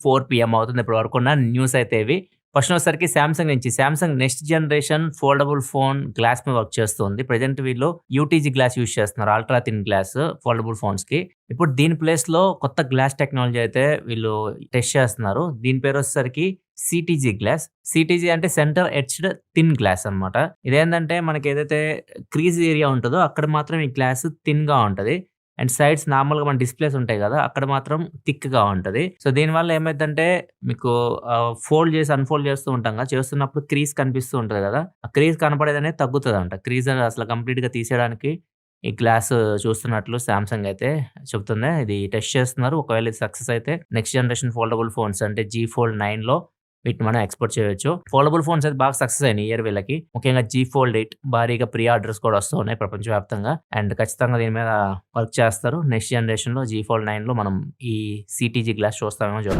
4 PM అవుతుంది ఇప్పటి వరకున్న news అయితే ఇవి. ఫస్ట్ వచ్చేసరికి సామ్‌సంగ్ నుంచి. Samsung next generation foldable phone glass మీద వర్క్ చేస్తుంది. ప్రెజెంట్ వీళ్ళు యూటీజీ గ్లాస్ యూజ్ చేస్తున్నారు. అల్ట్రా థిన్ గ్లాస్ ఫోల్డబుల్ ఫోన్స్‌కి. ఇప్పుడు దీని ప్లేస్‌లో కొత్త గ్లాస్ టెక్నాలజీ అయితే వీళ్ళు టెస్ట్ చేస్తున్నారు. దీని పేరు వచ్చేసరికి సీటీజీ గ్లాస్. సీటీజీ అంటే సెంటర్ ఎడ్జ్డ్ థిన్ గ్లాస్ అన్నమాట. ఇదేంటంటే మనకి ఏదైతే క్రీజ్ ఏరియా ఉంటదో అక్కడ మాత్రం ఈ గ్లాస్ థిన్‌గా ఉంటది. అండ్ సైడ్స్ నార్మల్‌గా మన డిస్‌ప్లేస్ ఉంటాయి గదా! అక్కడ మాత్రం థిక్‌గా ఉంటది. సో, దీనివల్ల ఏమైద్దంటే మీకు ఫోల్డ్ చేసి, అన్‌ఫోల్డ్ చేస్తూ ఉంటాం గదా! చేస్తున్నప్పుడు క్రీజ్ కనిపిస్తూ ఉంటది గదా! ఆ క్రీజ్ కనపడేదనేది తగ్గుతదంట. క్రీజ్ అనేది అసలు కంప్లీట్‌గా తీసేయడానికి ఈ గ్లాస్ చూస్తున్నట్లు సామ్‌సంగ్ అయితే చెప్తుంది. ఇది టెస్ట్ చేస్తున్నారు. ఒకవేళ ఇది సక్సెస్ అయితే నెక్స్ట్ జనరేషన్ ఫోల్డబుల్ ఫోన్స్ అంటే జీ ఫోల్డ్ 9లో వీటిని మనం ఎక్స్‌పోర్ట్ చేయొచ్చు. ఫోల్డబుల్ ఫోన్స్ అయితే బాగా సక్సెస్ అయినాయి ఈ ఇయర్ వీళ్ళకి. ముఖ్యంగా జీ ఫోల్డ్ 8 భారీగా ప్రీ ఆర్డర్స్ కూడా వస్తూ ఉన్నాయి ప్రపంచవ్యాప్తంగా. అండ్ ఖచ్చితంగా దీని మీద వర్క్ చేస్తారు. నెక్స్ట్ జనరేషన్‌లో జీ ఫోల్డ్ 9లో మనం ఈ సీటీజీ గ్లాస్ చూస్తామేమో చూడాలి.